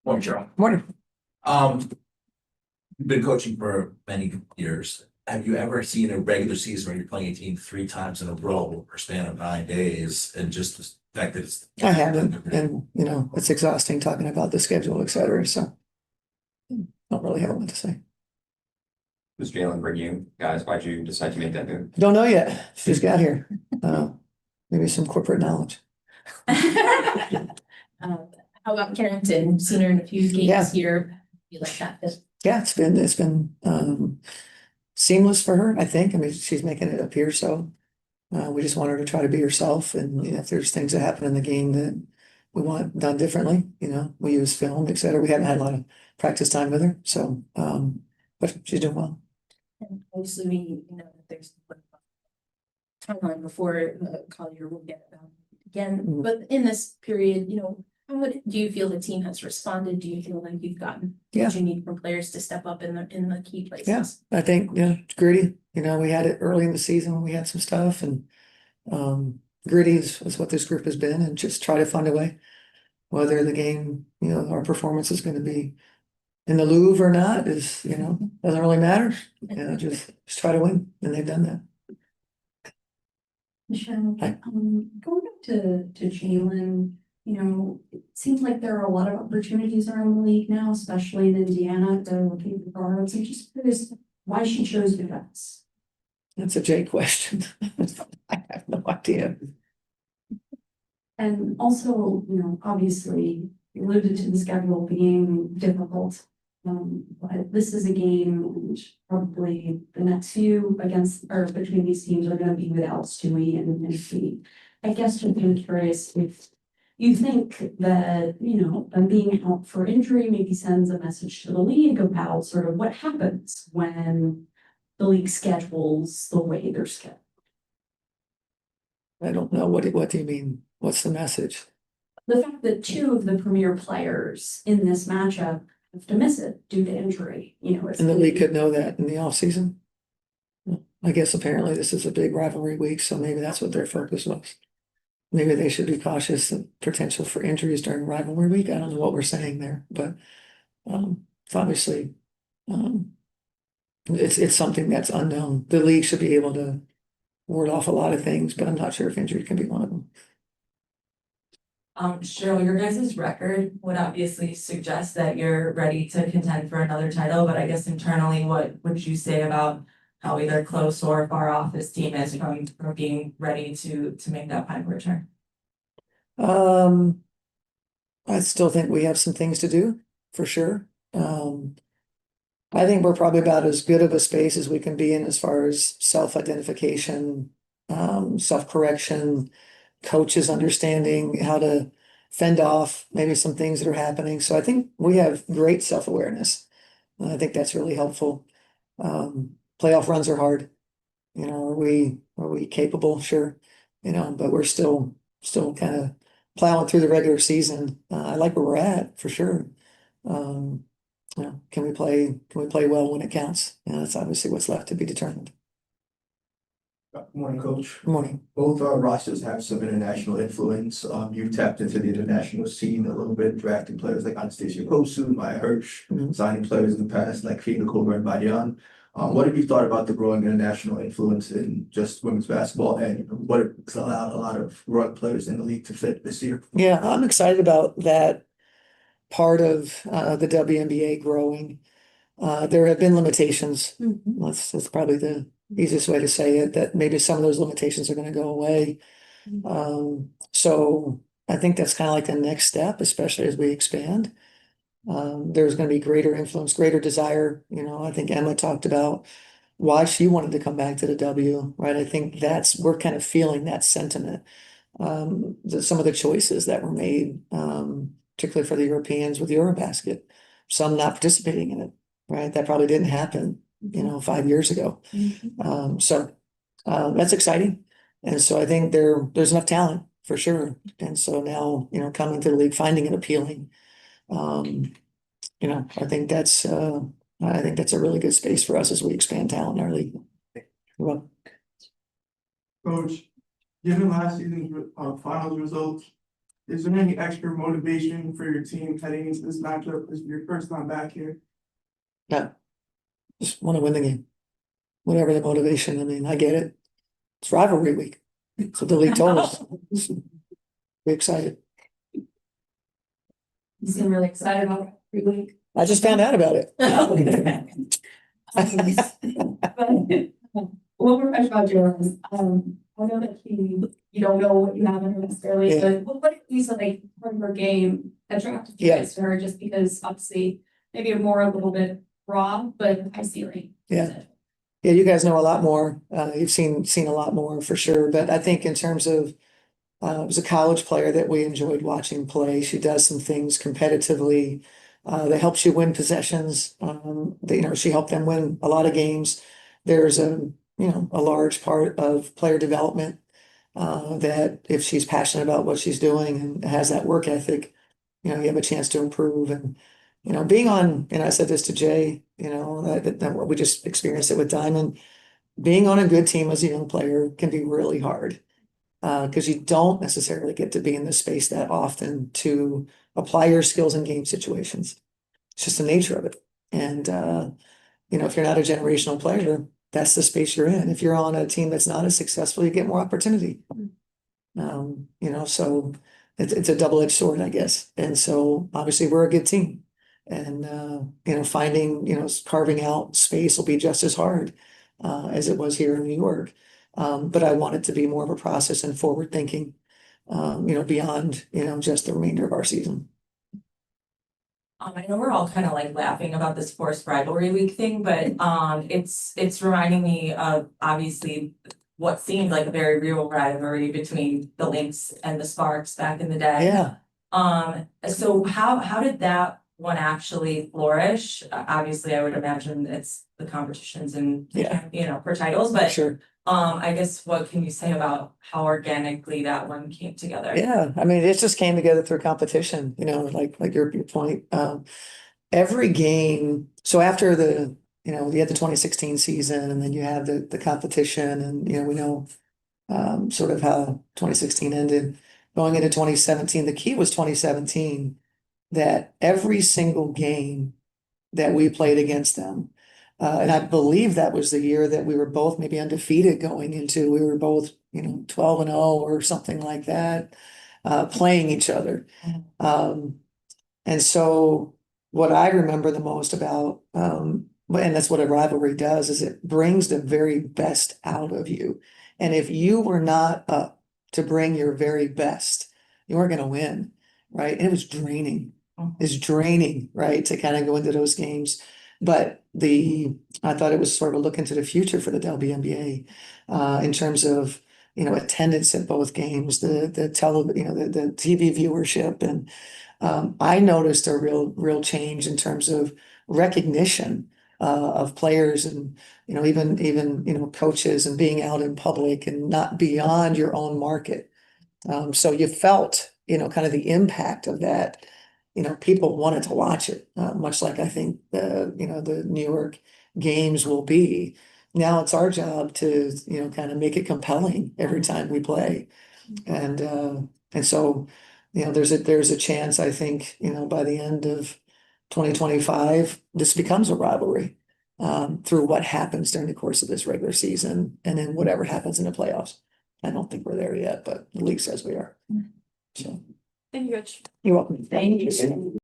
Morning, Cheryl. Morning. You've been coaching for many years. Have you ever seen a regular season where you're playing a team 3 times in a row over a span of 9 days and just the fact that it's. I haven't, and it's exhausting talking about the schedule, et cetera, so. Don't really have a lot to say. Was Jalen bring you guys? Why'd you decide to make that move? Don't know yet. She's got here. Maybe some corporate knowledge. How about Carrington? Seen her in a few games here. You like that? Yeah, it's been seamless for her, I think. I mean, she's making it appear so. We just want her to try to be herself, and if there's things that happen in the game that we want done differently, we use film, et cetera. We haven't had a lot of practice time with her, so but she's doing well. And obviously, we know that there's timeline before Collier will get again. Mhm. But in this period, how do you feel the team has responded? Do you feel like you've gotten Yeah. what you need from players to step up in the key places? Yeah, I think, it's gritty. We had it early in the season when we had some stuff, and gritty is what this group has been, and just try to find a way. Whether the game, our performance is going to be in the Louvre or not is, doesn't really matter. Just try to win, and they've done that. Michelle, Hi. going back to Jalen, it seems like there are a lot of opportunities around the league now, especially in Indiana. They're looking for guards. I'm just curious why she chose defense. That's a Jay question. I have no idea. And also, obviously, you alluded to the schedule being difficult. But this is a game which probably the next few against or between these teams are going to be without Stewie and Pete. I guess just I'm curious if you think that, them being out for injury maybe sends a message to the league about sort of what happens when the league schedules the way they're scheduled. I don't know. What do you mean? What's the message? The fact that two of the premier players in this matchup have to miss it due to injury, And the league could know that in the off season. I guess apparently this is a big rivalry week, so maybe that's what their focus was. Maybe they should be cautious of potential for injuries during rivalry week. I don't know what we're saying there, but it's obviously it's something that's unknown. The league should be able to ward off a lot of things, but I'm not sure if injury can be one of them. Cheryl, your guys' record would obviously suggest that you're ready to contend for another title, but I guess internally, what would you say about how either close or far off this team is from being ready to make that final return? I still think we have some things to do, for sure. I think we're probably about as good of a space as we can be in as far as self-identification, self-correction, coaches understanding how to fend off maybe some things that are happening. So I think we have great self-awareness. And I think that's really helpful. Playoff runs are hard. Are we capable? Sure. But we're still kind of plowing through the regular season. I like where we're at for sure. Can we play well when it counts? That's obviously what's left to be determined. Good morning, Coach. Good morning. Both rosters have some international influence. You tapped into the international scene a little bit, drafting players like Anastasia Kosu, Maya Hirsch, signing players in the past like Fina Cobra and Badian. What have you thought about the growing international influence in just women's basketball, and what it's allowed a lot of growing players in the league to fit this year? Yeah, I'm excited about that part of the WNBA growing. There have been limitations. That's probably the easiest way to say it, that maybe some of those limitations are going to go away. So I think that's kind of like the next step, especially as we expand. There's going to be greater influence, greater desire. I think Emma talked about why she wanted to come back to the W, right? I think we're kind of feeling that sentiment. Some of the choices that were made, particularly for the Europeans with Eurobasket, some not participating in it, right? That probably didn't happen, 5 years ago. So that's exciting. And so I think there's enough talent for sure. And so now, coming to the league, finding it appealing, I think that's a really good space for us as we expand talent in our league. Well, Coach, given last season's finals results, Is there any extra motivation for your team heading into this matchup? This is your first time back here. No. Just want to win the game. Whatever the motivation, I mean, I get it. It's rivalry week. So the league told us. We're excited. You seem really excited about every week. I just found out about it. One more question about Jared. I know that you don't know what you have in her necessarily, Yeah. but what you said, like, from her game attracted you Yeah. guys to her, just because obviously maybe more a little bit raw, but I see like. Yeah. Yeah, you guys know a lot more. You've seen a lot more for sure. But I think in terms of it was a college player that we enjoyed watching play. She does some things competitively that helps you win possessions. She helped them win a lot of games. There's a large part of player development that if she's passionate about what she's doing and has that work ethic, you have a chance to improve. And being on, and I said this to Jay, that what we just experienced it with Diamond. Being on a good team as a young player can be really hard because you don't necessarily get to be in this space that often to apply your skills in game situations. It's just the nature of it. And if you're not a generational player, that's the space you're in. If you're on a team that's not as successful, you get more opportunity. So it's a double-edged sword, I guess. And so obviously we're a good team. And finding, carving out space will be just as hard as it was here in New York. But I want it to be more of a process and forward thinking, beyond, just the remainder of our season. I know we're all kind of like laughing about this forced rivalry week thing, but it's reminding me of obviously what seemed like a very real rivalry between the Lynx and the Sparks back in the day. Yeah. So how did that one actually flourish? Obviously, I would imagine it's the competitions and for titles, but Sure. I guess what can you say about how organically that one came together? Yeah, I mean, it just came together through competition, like your point. Every game, so after you had the 2016 season and then you have the competition and, we know sort of how 2016 ended. Going into 2017, the key was 2017, that every single game that we played against them, and I believe that was the year that we were both maybe undefeated going into, we were both, 12-0 or something like that, playing each other. And so what I remember the most about, and that's what a rivalry does, is it brings the very best out of you. And if you were not up to bring your very best, you weren't going to win, right? And it was draining. It's draining, right, to kind of go into those games. But I thought it was sort of a look into the future for the WNBA in terms of, attendance at both games, the TV viewership. And I noticed a real change in terms of recognition of players and, even coaches and being out in public and not beyond your own market. So you felt, kind of the impact of that. People wanted to watch it, much like I think the New York games will be. Now it's our job to, kind of make it compelling every time we play. And so, there's a chance, I think, by the end of 2025, this becomes a rivalry through what happens during the course of this regular season and then whatever happens in the playoffs. I don't think we're there yet, but the league says we are. So. Thank you, Coach. You're welcome. Thank you.